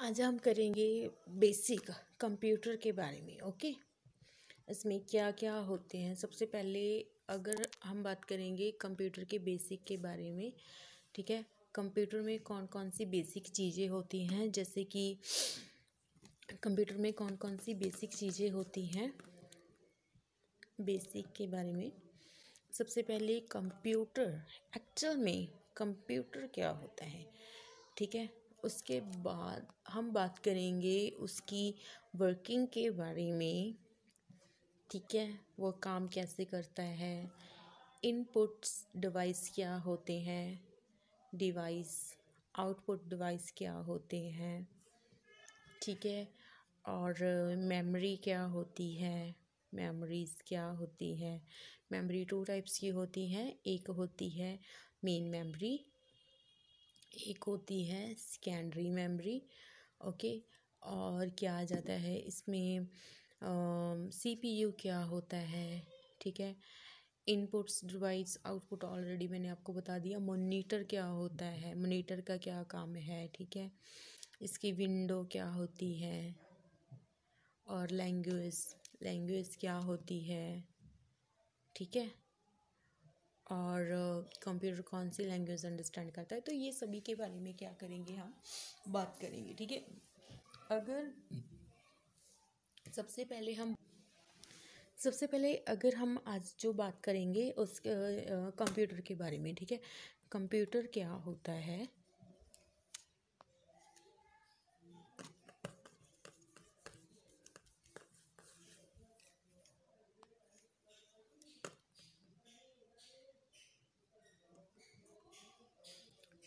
आज हम करेंगे बेसिक कंप्यूटर के बारे में। ओके, इसमें क्या क्या होते हैं। सबसे पहले अगर हम बात करेंगे कंप्यूटर के बेसिक के बारे में, ठीक है। कंप्यूटर में कौन कौन सी बेसिक चीज़ें होती हैं, जैसे कि कंप्यूटर में कौन कौन सी बेसिक चीज़ें होती हैं बेसिक के बारे में। सबसे पहले कंप्यूटर, एक्चुअल में कंप्यूटर क्या होता है, ठीक है। उसके बाद हम बात करेंगे उसकी वर्किंग के बारे में, ठीक है। वो काम कैसे करता है, इनपुट्स डिवाइस क्या होते हैं, डिवाइस आउटपुट डिवाइस क्या होते हैं, ठीक है। और मेमोरी क्या होती है, मेमोरीज क्या होती है। मेमोरी टू टाइप्स की होती है, एक होती है मेन मेमोरी, एक होती है सेकेंडरी मेमोरी। ओके, और क्या आ जाता है इसमें, सीपीयू क्या होता है, ठीक है। इनपुट्स डिवाइस आउटपुट ऑलरेडी मैंने आपको बता दिया। मॉनिटर क्या होता है, मॉनिटर का क्या काम है, ठीक है। इसकी विंडो क्या होती है, और लैंग्वेज क्या होती है, ठीक है। और कंप्यूटर कौन सी लैंग्वेज अंडरस्टैंड करता है। तो ये सभी के बारे में क्या करेंगे, हम बात करेंगे, ठीक है। अगर सबसे पहले अगर हम आज जो बात करेंगे उस कंप्यूटर के बारे में, ठीक है। कंप्यूटर क्या होता है,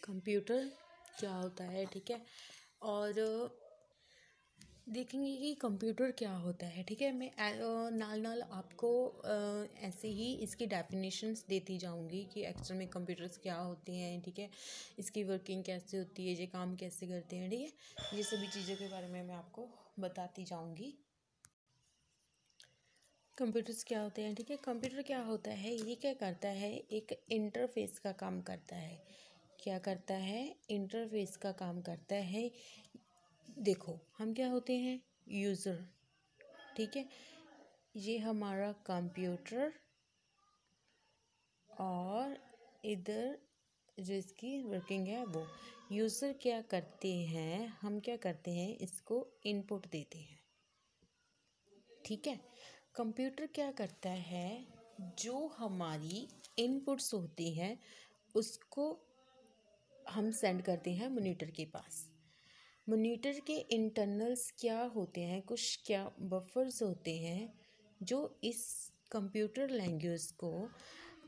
कंप्यूटर क्या होता है, ठीक है। और देखेंगे कि कंप्यूटर क्या होता है, ठीक है। मैं नाल नाल आपको ऐसे ही इसकी डेफिनेशंस देती जाऊंगी कि एक्चुअल में कंप्यूटर्स क्या होते हैं, ठीक है। इसकी वर्किंग कैसे होती है, ये काम कैसे करते हैं, ठीक है। ये सभी चीज़ों के बारे में मैं आपको बताती जाऊंगी। कंप्यूटर्स क्या होते हैं, ठीक है। कंप्यूटर क्या होता है, ये क्या करता है, एक इंटरफेस का काम करता है। क्या करता है, इंटरफेस का काम करता है। देखो, हम क्या होते हैं, यूज़र, ठीक है। ये हमारा कंप्यूटर, और इधर जो इसकी वर्किंग है वो यूज़र क्या करते हैं, हम क्या करते हैं, इसको इनपुट देते हैं, ठीक है। कंप्यूटर क्या करता है, जो हमारी इनपुट्स होती हैं उसको हम सेंड करते हैं मॉनिटर के पास। मॉनिटर के इंटरनल्स क्या होते हैं, कुछ क्या बफर्स होते हैं जो इस कंप्यूटर लैंग्वेज को,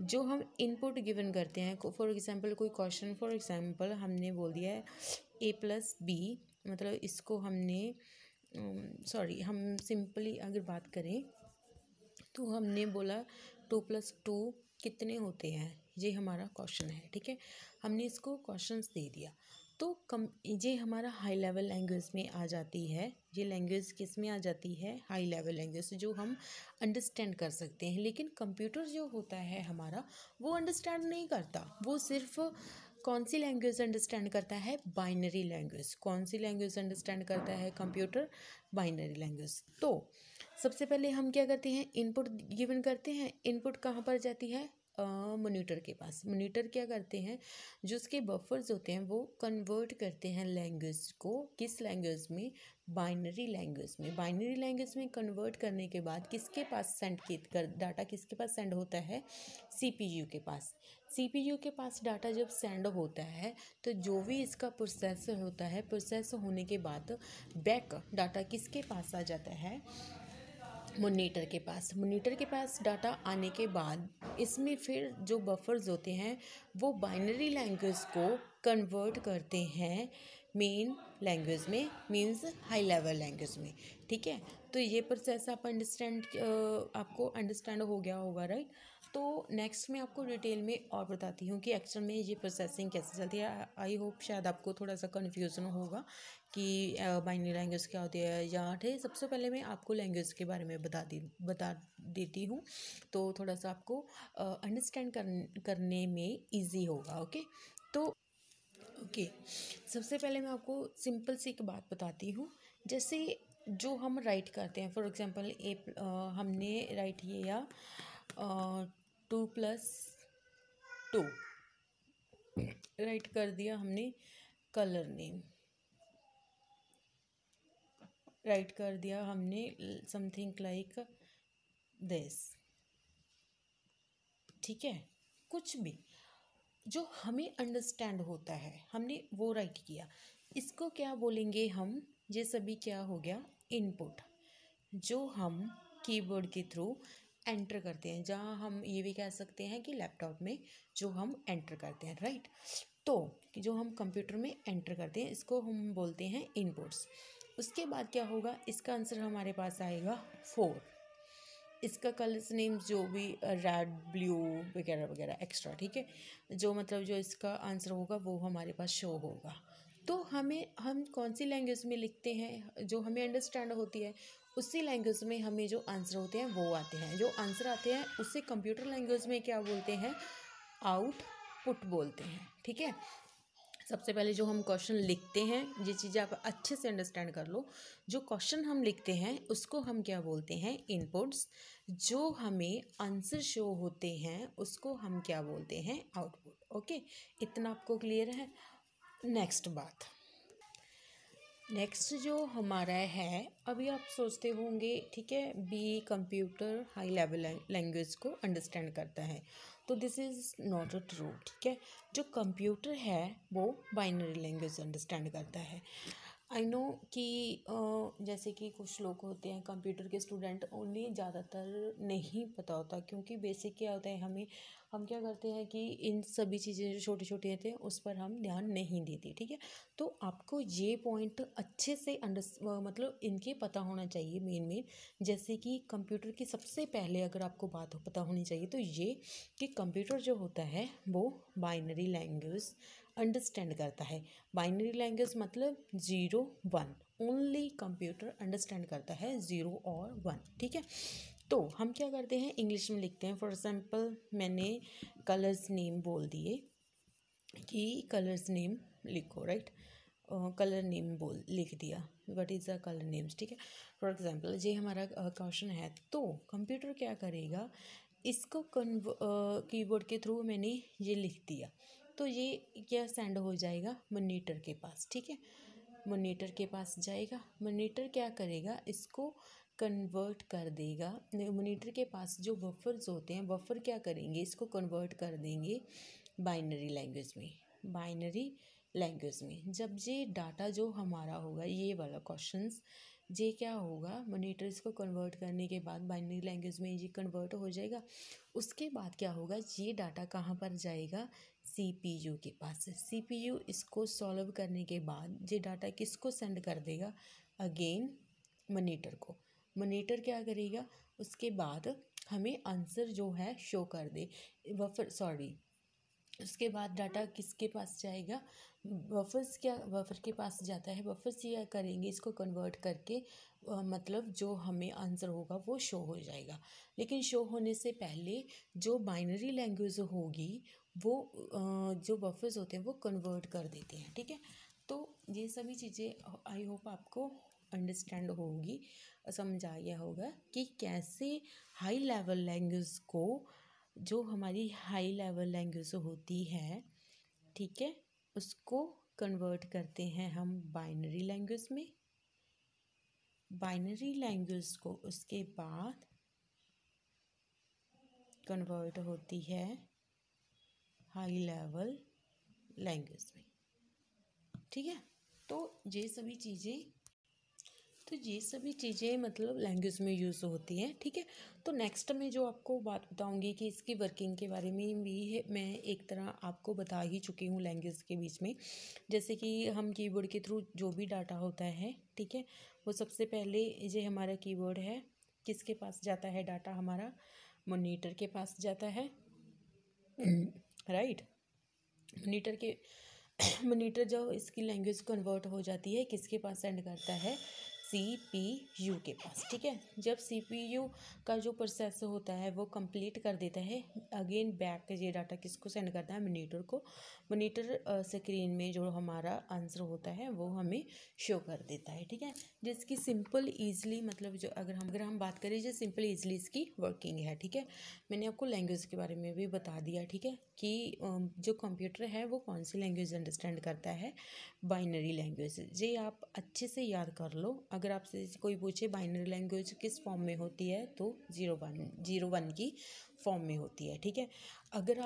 जो हम इनपुट गिवन करते हैं। फॉर एग्जांपल कोई क्वेश्चन, फॉर एग्जांपल हमने बोल दिया है a+b, मतलब इसको हमने हम सिंपली अगर बात करें तो हमने बोला 2+2 कितने होते हैं, ये हमारा क्वेश्चन है, ठीक है। हमने इसको क्वेश्चंस दे दिया, तो ये हमारा हाई लेवल लैंग्वेज में आ जाती है। ये लैंग्वेज किस में आ जाती है, हाई लेवल लैंग्वेज, जो हम अंडरस्टैंड कर सकते हैं। लेकिन कंप्यूटर जो होता है हमारा, वो अंडरस्टैंड नहीं करता। वो सिर्फ कौन सी लैंग्वेज अंडरस्टैंड करता है, बाइनरी लैंग्वेज। कौन सी लैंग्वेज अंडरस्टैंड करता है कंप्यूटर, बाइनरी लैंग्वेज। तो सबसे पहले हम क्या करते हैं, इनपुट गिवन करते हैं। इनपुट कहाँ पर जाती है, मॉनिटर के पास। मॉनिटर क्या करते हैं, जो उसके बफर्स होते हैं वो कन्वर्ट करते हैं लैंग्वेज को, किस लैंग्वेज में, बाइनरी लैंग्वेज में। बाइनरी लैंग्वेज में कन्वर्ट करने के बाद किसके पास सेंड कर डाटा किसके पास सेंड होता है, सीपीयू के पास। सीपीयू के पास डाटा जब सेंड होता है तो जो भी इसका प्रोसेसर होता है, प्रोसेस होने के बाद बैक डाटा किसके पास आ जाता है, मॉनिटर के पास। मॉनिटर के पास डाटा आने के बाद इसमें फिर जो बफर्स होते हैं वो बाइनरी लैंग्वेज को कन्वर्ट करते हैं मेन लैंग्वेज में, मींस हाई लेवल लैंग्वेज में, ठीक है। तो ये प्रोसेस आपको अंडरस्टैंड हो गया होगा, राइट। तो नेक्स्ट मैं आपको डिटेल में और बताती हूँ कि एक्चुअल में ये प्रोसेसिंग कैसे चलती है। आई होप शायद आपको थोड़ा सा कन्फ्यूज़न होगा कि बाइनरी लैंग्वेज क्या होती है या ठीक। सबसे पहले मैं आपको लैंग्वेज के बारे में बता देती हूँ, तो थोड़ा सा आपको अंडरस्टैंड करने में इजी होगा। ओके, तो ओके, सबसे पहले मैं आपको सिंपल सी एक बात बताती हूँ। जैसे जो हम राइट करते हैं, फॉर एग्जांपल हमने राइट किया 2+2, राइट कर दिया हमने कलर नेम, राइट कर दिया हमने समथिंग लाइक दिस, ठीक है। कुछ भी जो हमें अंडरस्टैंड होता है हमने वो राइट किया, इसको क्या बोलेंगे हम, ये सभी क्या हो गया, इनपुट, जो हम कीबोर्ड के थ्रू एंटर करते हैं, जहाँ हम ये भी कह सकते हैं कि लैपटॉप में जो हम एंटर करते हैं, राइट। तो जो हम कंप्यूटर में एंटर करते हैं इसको हम बोलते हैं इनपुट्स। उसके बाद क्या होगा, इसका आंसर हमारे पास आएगा 4। इसका कलर्स नेम जो भी रेड, ब्लू वगैरह वगैरह एक्स्ट्रा, ठीक है, जो मतलब जो इसका आंसर होगा वो हमारे पास शो होगा। तो हम कौन सी लैंग्वेज में लिखते हैं, जो हमें अंडरस्टैंड होती है उसी लैंग्वेज में हमें जो आंसर होते हैं वो आते हैं। जो आंसर आते हैं उसे कंप्यूटर लैंग्वेज में क्या बोलते हैं, आउटपुट बोलते हैं, ठीक है। सबसे पहले जो हम क्वेश्चन लिखते हैं, ये चीज़ें आप अच्छे से अंडरस्टैंड कर लो। जो क्वेश्चन हम लिखते हैं उसको हम क्या बोलते हैं, इनपुट्स। जो हमें आंसर शो होते हैं उसको हम क्या बोलते हैं, आउटपुट। ओके, इतना आपको क्लियर है। नेक्स्ट बात, नेक्स्ट जो हमारा है, अभी आप सोचते होंगे ठीक है बी कंप्यूटर हाई लेवल लैंग्वेज को अंडरस्टैंड करता है, तो this is not a true, ठीक है। जो कंप्यूटर है वो बाइनरी लैंग्वेज अंडरस्टैंड करता है। आई नो कि जैसे कि कुछ लोग होते हैं कंप्यूटर के स्टूडेंट, उन्हें ज़्यादातर नहीं पता होता, क्योंकि बेसिक क्या होता है, हम क्या करते हैं कि इन सभी चीज़ें जो छोटी छोटी होती हैं उस पर हम ध्यान नहीं देते, ठीक है। तो आपको ये पॉइंट अच्छे से मतलब इनके पता होना चाहिए मेन। जैसे कि कंप्यूटर की सबसे पहले अगर आपको बात पता होनी चाहिए तो ये कि कंप्यूटर जो होता है वो बाइनरी लैंग्वेज अंडरस्टैंड करता है। बाइनरी लैंग्वेज मतलब 0-1, ओनली कंप्यूटर अंडरस्टैंड करता है 0 और 1, ठीक है। तो हम क्या करते हैं, इंग्लिश में लिखते हैं। फॉर एग्जांपल मैंने कलर्स नेम बोल दिए कि कलर्स नेम लिखो, राइट। कलर नेम लिख दिया, what is the colour names, ठीक है। फॉर एग्जांपल ये हमारा क्वेश्चन है, तो कंप्यूटर क्या करेगा, इसको कीबोर्ड के थ्रू मैंने ये लिख दिया, तो ये क्या सेंड हो जाएगा मॉनिटर के पास, ठीक है। मॉनिटर के पास जाएगा, मॉनिटर क्या करेगा, इसको कन्वर्ट कर देगा। मॉनिटर के पास जो बफर्स होते हैं, बफर क्या करेंगे, इसको कन्वर्ट कर देंगे बाइनरी लैंग्वेज में। बाइनरी लैंग्वेज में जब ये डाटा जो हमारा होगा, ये वाला क्वेश्चंस, ये क्या होगा, मॉनिटर इसको कन्वर्ट करने के बाद बाइनरी लैंग्वेज में ये कन्वर्ट हो जाएगा। उसके बाद क्या होगा, ये डाटा कहाँ पर जाएगा, सीपीयू के पास। सीपीयू इसको सॉल्व करने के बाद ये डाटा किसको सेंड कर देगा, अगेन मॉनिटर को। मॉनिटर क्या करेगा, उसके बाद हमें आंसर जो है शो कर दे, उसके बाद डाटा किसके पास जाएगा, बफर के पास जाता है। बफर्स क्या करेंगे, इसको कन्वर्ट करके मतलब जो हमें आंसर होगा वो शो हो जाएगा। लेकिन शो होने से पहले जो बाइनरी लैंग्वेज होगी वो जो बफर्स होते हैं वो कन्वर्ट कर देते हैं, ठीक है। तो ये सभी चीज़ें आई होप आपको अंडरस्टैंड होगी, समझ आ गया होगा कि कैसे हाई लेवल लैंग्वेज को, जो हमारी हाई लेवल लैंग्वेज होती है, ठीक है, उसको कन्वर्ट करते हैं हम बाइनरी लैंग्वेज में। बाइनरी लैंग्वेज को उसके बाद कन्वर्ट होती है हाई लेवल लैंग्वेज में, ठीक है। तो ये सभी चीज़ें मतलब लैंग्वेज में यूज़ होती हैं, ठीक है। तो नेक्स्ट में जो आपको बात बताऊंगी कि इसकी वर्किंग के बारे में भी है, मैं एक तरह आपको बता ही चुकी हूँ लैंग्वेज के बीच में। जैसे कि हम कीबोर्ड के थ्रू जो भी डाटा होता है, ठीक है, वो सबसे पहले ये हमारा कीबोर्ड है, किसके पास जाता है डाटा, हमारा मॉनिटर के पास जाता है, राइट। मॉनिटर जब इसकी लैंग्वेज कन्वर्ट हो जाती है, किसके पास सेंड करता है, CPU के पास, ठीक है। जब CPU का जो प्रोसेस होता है वो कंप्लीट कर देता है, अगेन बैक ये डाटा किसको सेंड करता है, मॉनिटर को। मॉनिटर स्क्रीन में जो हमारा आंसर होता है वो हमें शो कर देता है, ठीक है। जिसकी सिंपल ईजिली मतलब जो अगर हम बात करें जो सिंपल ईजिली इसकी वर्किंग है, ठीक है। मैंने आपको लैंग्वेज के बारे में भी बता दिया, ठीक है, कि जो कंप्यूटर है वो कौन सी लैंग्वेज अंडरस्टैंड करता है, बाइनरी लैंग्वेज। ये आप अच्छे से याद कर लो। अगर आपसे कोई पूछे बाइनरी लैंग्वेज किस फॉर्म में होती है तो 0 1 की फॉर्म में होती है, ठीक है। अगर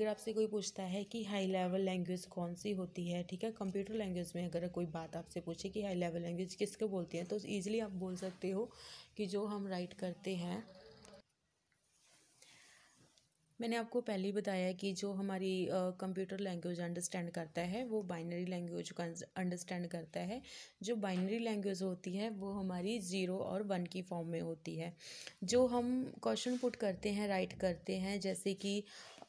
आपसे कोई पूछता है कि हाई लेवल लैंग्वेज कौन सी होती है, ठीक है, कंप्यूटर लैंग्वेज में अगर कोई बात आपसे पूछे कि हाई लेवल लैंग्वेज किसको बोलती हैं, तो ईजिली आप बोल सकते हो कि जो हम राइट करते हैं, मैंने आपको पहले ही बताया कि जो हमारी कंप्यूटर लैंग्वेज अंडरस्टैंड करता है वो बाइनरी लैंग्वेज को अंडरस्टैंड करता है। जो बाइनरी लैंग्वेज होती है वो हमारी 0 और 1 की फॉर्म में होती है। जो हम क्वेश्चन पुट करते हैं, राइट करते हैं, जैसे कि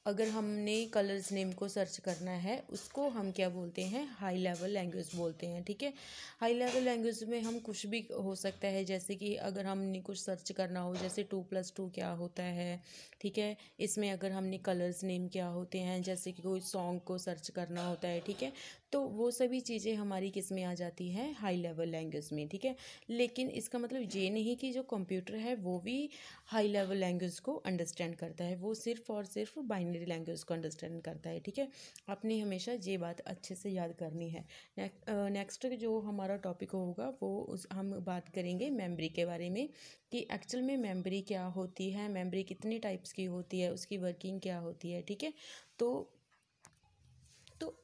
अगर हमने कलर्स नेम को सर्च करना है उसको हम क्या बोलते हैं, हाई लेवल लैंग्वेज बोलते हैं, ठीक है। हाई लेवल लैंग्वेज में हम कुछ भी हो सकता है, जैसे कि अगर हमने कुछ सर्च करना हो, जैसे 2+2 क्या होता है, ठीक है। इसमें अगर हमने कलर्स नेम क्या होते हैं, जैसे कि कोई सॉन्ग को सर्च करना होता है, ठीक है, तो वो सभी चीज़ें हमारी किस में आ जाती हैं, हाई लेवल लैंग्वेज में, ठीक है। लेकिन इसका मतलब ये नहीं कि जो कंप्यूटर है वो भी हाई लेवल लैंग्वेज को अंडरस्टैंड करता है, वो सिर्फ और सिर्फ बाइनरी लैंग्वेज को अंडरस्टैंड करता है, ठीक है। आपने हमेशा ये बात अच्छे से याद करनी है। नेक्स्ट जो हमारा टॉपिक होगा वो हम बात करेंगे मेमोरी के बारे में, कि एक्चुअल में मेमोरी क्या होती है, मेमोरी कितने टाइप्स की होती है, उसकी वर्किंग क्या होती है, ठीक है। तो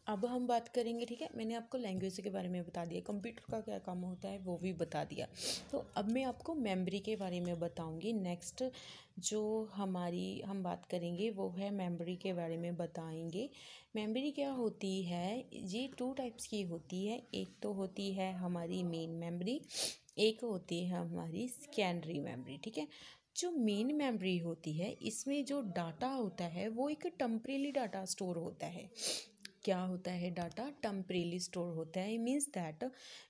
अब हम बात करेंगे, ठीक है। मैंने आपको लैंग्वेज के बारे में बता दिया, कंप्यूटर का क्या काम होता है वो भी बता दिया। तो अब मैं आपको मेमोरी के बारे में बताऊंगी। नेक्स्ट जो हम बात करेंगे वो है मेमोरी के बारे में बताएंगे। मेमोरी क्या होती है, ये 2 टाइप्स की होती है। एक तो होती है हमारी मेन मेमोरी, एक होती है हमारी सेकेंडरी मेमोरी, ठीक है। जो मेन मेमोरी होती है इसमें जो डाटा होता है वो एक टेम्परेरी डाटा स्टोर होता है। क्या होता है, डाटा टेम्परेरी स्टोर होता है। मीन्स दैट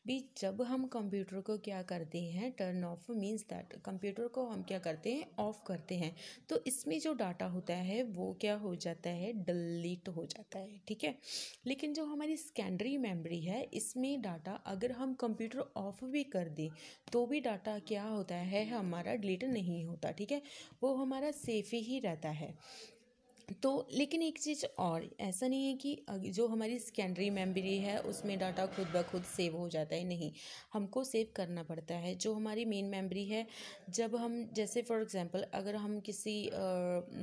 भी जब हम कंप्यूटर को क्या करते हैं, turn off, means that computer को हम क्या करते हैं, ऑफ करते हैं, तो इसमें जो डाटा होता है वो क्या हो जाता है, डिलीट हो जाता है, ठीक है। लेकिन जो हमारी सेकेंडरी मेमोरी है इसमें डाटा अगर हम कंप्यूटर ऑफ भी कर दें तो भी डाटा क्या होता है, हमारा डिलीट नहीं होता, ठीक है, वो हमारा सेफ ही रहता है। तो लेकिन एक चीज़ और, ऐसा नहीं है कि जो हमारी सेकेंडरी मेमोरी है उसमें डाटा खुद ब खुद सेव हो जाता है, नहीं, हमको सेव करना पड़ता है। जो हमारी मेन मेमोरी है, जब हम जैसे फॉर एग्जांपल अगर हम किसी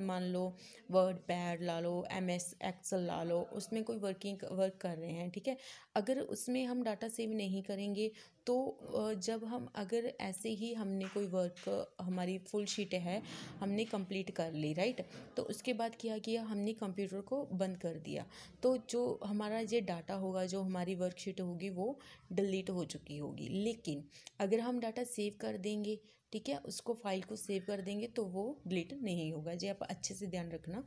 मान लो वर्ड पैड ला लो, MS एक्सेल ला लो, उसमें कोई वर्क कर रहे हैं, ठीक है, अगर उसमें हम डाटा सेव नहीं करेंगे तो जब हम अगर ऐसे ही हमने कोई वर्क, हमारी फुल शीट है, हमने कंप्लीट कर ली, राइट, तो उसके बाद क्या किया, हमने कंप्यूटर को बंद कर दिया, तो जो हमारा ये डाटा होगा, जो हमारी वर्कशीट होगी वो डिलीट हो चुकी होगी। लेकिन अगर हम डाटा सेव कर देंगे, ठीक है, उसको फाइल को सेव कर देंगे तो वो डिलीट नहीं होगा। जी आप अच्छे से ध्यान रखना,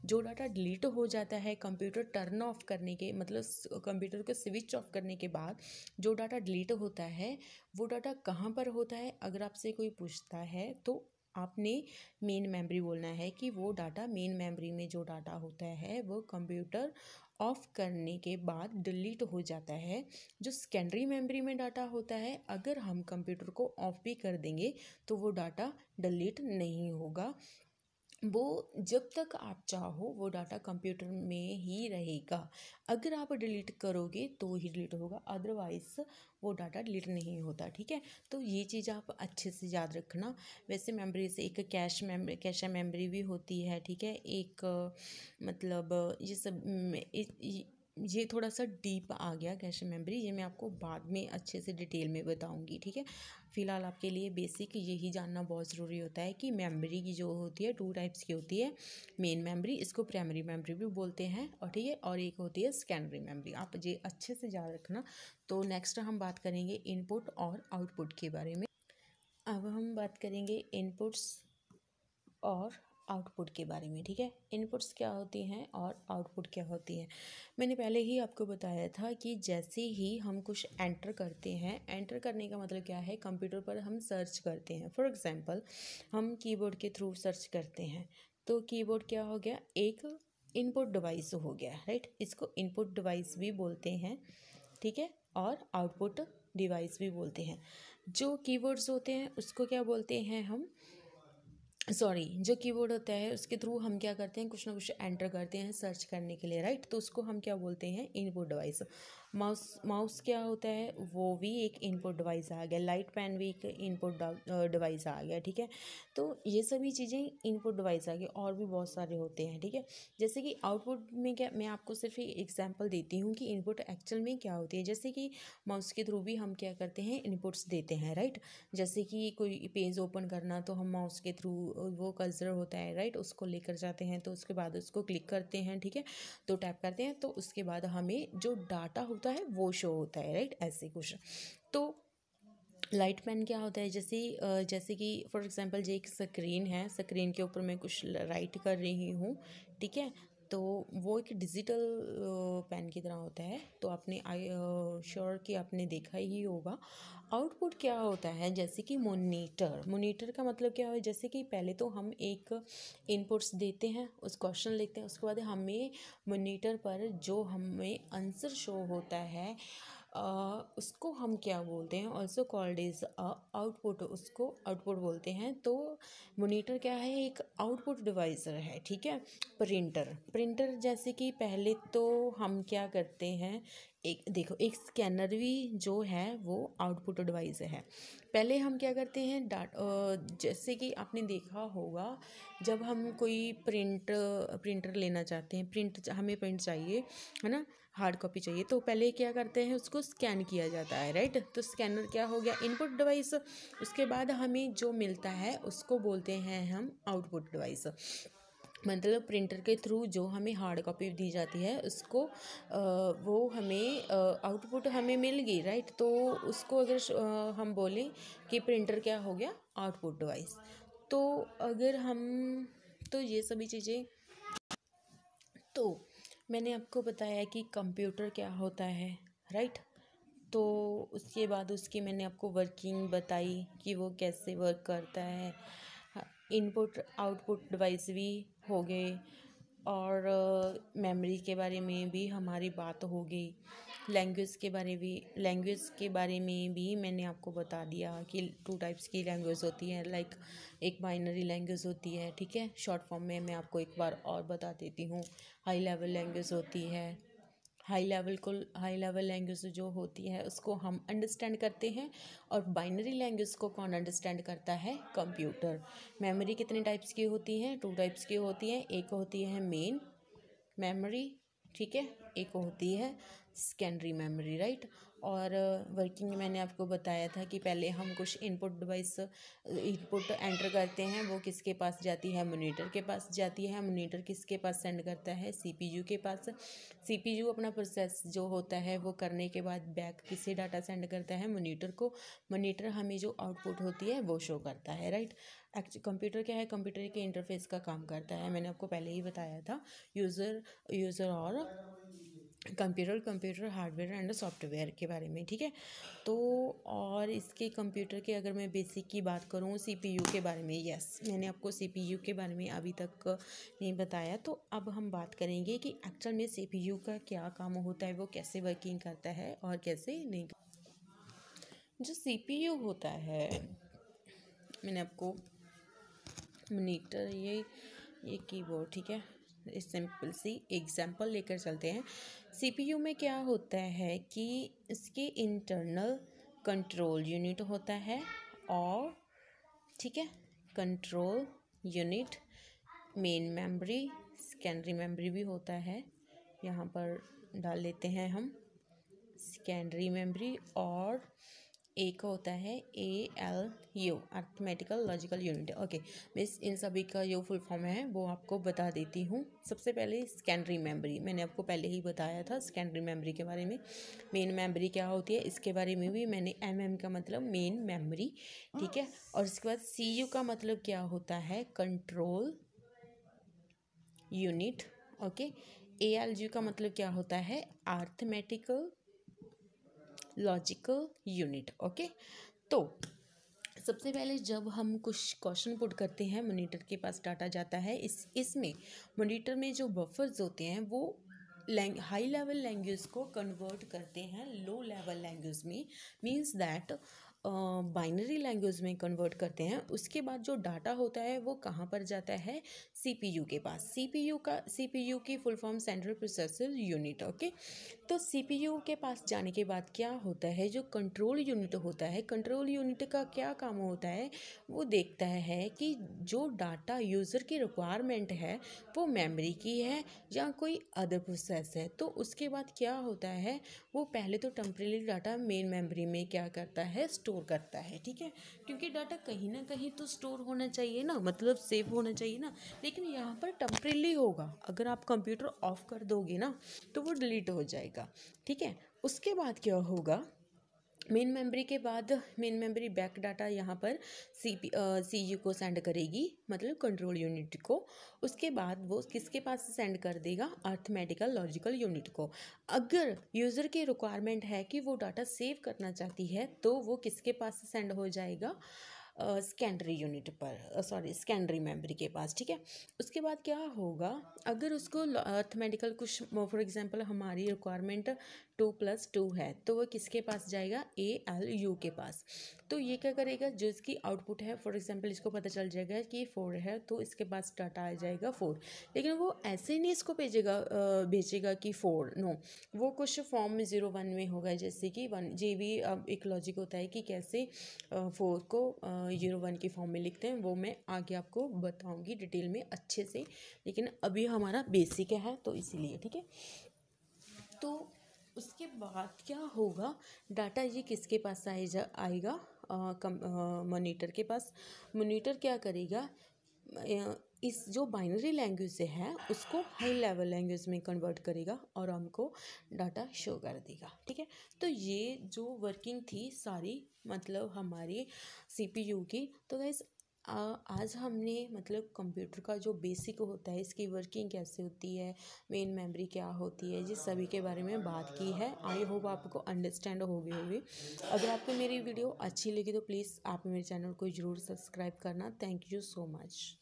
जो डाटा डिलीट हो जाता है कंप्यूटर टर्न ऑफ करने के मतलब कंप्यूटर को स्विच ऑफ करने के बाद जो डाटा डिलीट होता है वो डाटा कहाँ पर होता है, अगर आपसे कोई पूछता है तो आपने मेन मेमोरी बोलना है कि वो डाटा मेन मेमोरी में जो डाटा होता है वो कंप्यूटर ऑफ करने के बाद डिलीट हो जाता है। जो सेकेंडरी मेमोरी में डाटा होता है अगर हम कंप्यूटर को ऑफ भी कर देंगे तो वो डाटा डिलीट नहीं होगा, वो जब तक आप चाहो वो डाटा कंप्यूटर में ही रहेगा। अगर आप डिलीट करोगे तो ही डिलीट होगा, अदरवाइज वो डाटा डिलीट नहीं होता, ठीक है। तो ये चीज़ आप अच्छे से याद रखना। वैसे मेमोरी से एक कैश मेमोरी भी होती है, ठीक है, एक मतलब ये सब ये थोड़ा सा डीप आ गया कैश मेमोरी, ये मैं आपको बाद में अच्छे से डिटेल में बताऊंगी, ठीक है। फ़िलहाल आपके लिए बेसिक यही जानना बहुत ज़रूरी होता है कि मेमोरी की जो होती है 2 टाइप्स की होती है। मेन मेमोरी, इसको प्राइमरी मेमोरी भी बोलते हैं, और ठीक है, और एक होती है सेकेंडरी मेमोरी। आप ये अच्छे से याद रखना। तो नेक्स्ट हम बात करेंगे इनपुट और आउटपुट के बारे में। अब हम बात करेंगे इनपुट्स और आउटपुट के बारे में, ठीक है। इनपुट्स क्या होती हैं और आउटपुट क्या होती है। मैंने पहले ही आपको बताया था कि जैसे ही हम कुछ एंटर करते हैं, एंटर करने का मतलब क्या है, कंप्यूटर पर हम सर्च करते हैं। फॉर एग्जांपल हम कीबोर्ड के थ्रू सर्च करते हैं, तो कीबोर्ड क्या हो गया, एक इनपुट डिवाइस हो गया, राइट। इसको इनपुट डिवाइस भी बोलते हैं, ठीक है, और आउटपुट डिवाइस भी बोलते हैं। जो कीवर्ड्स होते हैं उसको क्या बोलते हैं हम, सॉरी, जो कीवर्ड होता है उसके थ्रू हम क्या करते हैं, कुछ ना कुछ एंटर करते हैं सर्च करने के लिए, राइट। तो उसको हम क्या बोलते हैं, इनपुट डिवाइस। माउस क्या होता है, वो भी एक इनपुट डिवाइस आ गया। लाइट पेन भी एक इनपुट डिवाइस आ गया, ठीक है। तो ये सभी चीज़ें इनपुट डिवाइस आ गई, और भी बहुत सारे होते हैं, ठीक है। जैसे कि आउटपुट में क्या, मैं आपको सिर्फ एक एग्जाम्पल देती हूँ कि इनपुट एक्चुअल में क्या होती है। जैसे कि माउस के थ्रू भी हम क्या करते हैं, इनपुट्स देते हैं, राइट। जैसे कि कोई पेज ओपन करना, तो हम माउस के थ्रू, वो कर्सर होता है, राइट, उसको लेकर जाते हैं, तो उसके बाद उसको क्लिक करते हैं, ठीक है, तो टैप करते हैं, तो उसके बाद हमें जो डाटा होता है वो शो होता है, राइट, ऐसे कुछ। तो लाइट पेन क्या होता है, जैसे कि फॉर एग्जांपल ये एक स्क्रीन है, स्क्रीन के ऊपर मैं कुछ राइट कर रही हूँ, ठीक है, तो वो एक डिजिटल पेन की तरह होता है। तो आपने श्योर कि आपने देखा ही होगा। आउटपुट क्या होता है, जैसे कि मोनीटर का मतलब क्या है, जैसे कि पहले तो हम एक इनपुट्स देते हैं, उस क्वेश्चन लिखते हैं, उसके बाद हमें मोनीटर पर जो हमें आंसर शो होता है, उसको हम क्या बोलते हैं, ऑल्सो कॉल्ड इज आउटपुट, उसको आउटपुट बोलते हैं। तो मोनीटर क्या है, एक आउटपुट डिवाइसर है, ठीक है। प्रिंटर जैसे कि पहले तो हम क्या करते हैं, एक देखो, एक स्कैनर भी जो है वो आउटपुट डिवाइस है। पहले हम क्या करते हैं, जैसे कि आपने देखा होगा, जब हम कोई प्रिंटर लेना चाहते हैं, हमें प्रिंट चाहिए, है ना, हार्ड कॉपी चाहिए, तो पहले क्या करते हैं, उसको स्कैन किया जाता है, राइट। तो स्कैनर क्या हो गया, इनपुट डिवाइस। उसके बाद हमें जो मिलता है उसको बोलते हैं हम आउटपुट डिवाइस। मतलब प्रिंटर के थ्रू जो हमें हार्ड कॉपी दी जाती है उसको वो हमें आउटपुट हमें मिल गई, राइट। तो उसको अगर हम बोलें कि प्रिंटर क्या हो गया, आउटपुट डिवाइस। तो अगर हम, तो ये सभी चीज़ें, तो मैंने आपको बताया कि कंप्यूटर क्या होता है, राइट। तो उसके बाद उसकी मैंने आपको वर्किंग बताई कि वो कैसे वर्क करता है। इनपुट आउटपुट डिवाइस भी हो गए, और मेमोरी के बारे में भी हमारी बात हो गई। लैंग्वेज के बारे में भी मैंने आपको बता दिया कि 2 टाइप्स की लैंग्वेज होती है, लाइक एक बाइनरी लैंग्वेज होती है, ठीक है। शॉर्ट फॉर्म में मैं आपको एक बार और बता देती हूँ। हाई लेवल लैंग्वेज होती है। हाई लेवल लैंग्वेज जो होती है उसको हम अंडरस्टैंड करते हैं, और बाइनरी लैंग्वेज को कौन अंडरस्टैंड करता है, कंप्यूटर। मेमोरी कितने टाइप्स की होती हैं, 2 टाइप्स की होती हैं। एक होती है मेन मेमोरी, ठीक है, एक होती है सेकेंडरी मेमोरी, राइट। और वर्किंग में मैंने आपको बताया था कि पहले हम कुछ इनपुट एंटर करते हैं, वो किसके पास जाती है, मॉनिटर के पास जाती है। मॉनिटर किसके पास सेंड करता है, सीपीयू के पास। सीपीयू अपना प्रोसेस जो होता है वो करने के बाद बैक किसे डाटा सेंड करता है, मॉनिटर को। मॉनिटर हमें जो आउटपुट होती है वो शो करता है, राइट। कंप्यूटर क्या है, कंप्यूटर के इंटरफेस का काम करता है, मैंने आपको पहले ही बताया था। यूज़र और कंप्यूटर हार्डवेयर एंड सॉफ्टवेयर के बारे में, ठीक है। तो और इसके कंप्यूटर के अगर मैं बेसिक की बात करूँ, सीपीयू के बारे में, यस, मैंने आपको सीपीयू के बारे में अभी तक नहीं बताया। तो अब हम बात करेंगे कि एक्चुअल में सीपीयू का क्या काम होता है, वो कैसे वर्किंग करता है और कैसे नहीं। जो सीपीयू होता है, मैंने आपको मॉनिटर, ये कीबोर्ड, ठीक है, इस सिंपल सी एग्जांपल लेकर चलते हैं। सीपीयू में क्या होता है कि इसके इंटरनल कंट्रोल यूनिट होता है, और ठीक है, control unit, main memory, secondary memory भी होता है, यहाँ पर डाल लेते हैं हम सेकेंडरी मेमोरी। और एक होता है ALU, arithmetical logical unit. Okay, मैं इन सभी का जो फुल फॉर्म है वो आपको बता देती हूँ। सबसे पहले सेकेंडरी मेमोरी, मैंने आपको पहले ही बताया था सेकेंडरी मेमोरी के बारे में। मेन मेमोरी क्या होती है इसके बारे में भी मैंने, MM का मतलब मेन मेमोरी, ठीक है। और इसके बाद CU का मतलब क्या होता है, कंट्रोल यूनिट। ओके, ALU का मतलब क्या होता है? Arithmetical logical unit. ओके, तो सबसे पहले जब हम कुछ क्वेश्चन पुट करते हैं, मॉनिटर के पास डाटा जाता है, इसमें मॉनिटर में जो बफर्स होते हैं वो हाई लेवल लैंग्वेज को कन्वर्ट करते हैं लो लेवल लैंग्वेज में, मींस दैट बाइनरी लैंग्वेज में कन्वर्ट करते हैं। उसके बाद जो डाटा होता है वो कहाँ पर जाता है? CPU के पास। CPU की full form central processor unit. Okay, तो CPU के पास जाने के बाद क्या होता है? जो कंट्रोल यूनिट होता है, कंट्रोल यूनिट का क्या काम होता है? वो देखता है कि जो डाटा यूज़र की रिक्वायरमेंट है वो मेमोरी की है या कोई अदर प्रोसेस है। तो उसके बाद क्या होता है? वो पहले तो टेम्परेरी डाटा मेन मेमोरी में क्या करता है? स्टोर करता है। ठीक है, क्योंकि डाटा कहीं ना कहीं तो स्टोर होना चाहिए ना, मतलब सेव होना चाहिए ना। लेकिन यहाँ पर टेम्परेरी होगा, अगर आप कंप्यूटर ऑफ कर दोगे ना तो वो डिलीट हो जाएगा। ठीक है, उसके बाद क्या होगा? मेन मेमोरी के बाद मेन मेमोरी बैक डाटा यहाँ पर CPU को सेंड करेगी, मतलब कंट्रोल यूनिट को। उसके बाद वो किसके पास सेंड कर देगा? अरिथमेटिकल लॉजिकल यूनिट को। अगर यूज़र की रिक्वायरमेंट है कि वो डाटा सेव करना चाहती है तो वो किसके पास सेंड हो जाएगा? सेकेंडरी यूनिट पर, सेकेंडरी मेमोरी के पास। ठीक है, उसके बाद क्या होगा? अगर उसको अरिथमेटिकल कुछ, फॉर एग्जांपल हमारी रिक्वायरमेंट 2+2 है तो वो किसके पास जाएगा? ALU के पास। तो ये क्या करेगा? जो इसकी आउटपुट है, फॉर एग्जांपल इसको पता चल जाएगा कि 4 है तो इसके पास डाटा आ जाएगा 4। लेकिन वो ऐसे नहीं इसको भेजेगा कि 4, नो, वो कुछ फॉर्म में 0 1 में होगा। जैसे कि 1 जे भी एक लॉजिक होता है कि कैसे 4 को 0 1 की फॉर्म में लिखते हैं, वो मैं आगे आपको बताऊंगी डिटेल में अच्छे से। लेकिन अभी हमारा बेसिक है तो इसीलिए। ठीक है, तो उसके बाद क्या होगा? डाटा ये किसके पास आएगा? मॉनिटर के पास। मॉनिटर क्या करेगा? इस जो बाइनरी लैंग्वेज से है उसको हाई लेवल लैंग्वेज में कन्वर्ट करेगा और हमको डाटा शो कर देगा। ठीक है, तो ये जो वर्किंग थी सारी, मतलब हमारी CPU की। तो गाइस आज हमने मतलब कंप्यूटर का जो बेसिक होता है, इसकी वर्किंग कैसे होती है, मेन मेमोरी क्या होती है, ये सभी के बारे में बात की है। आई होप आपको अंडरस्टैंड हो गई होगी। अगर आपको मेरी वीडियो अच्छी लगी तो प्लीज़ आप मेरे चैनल को ज़रूर सब्सक्राइब करना। Thank you so much.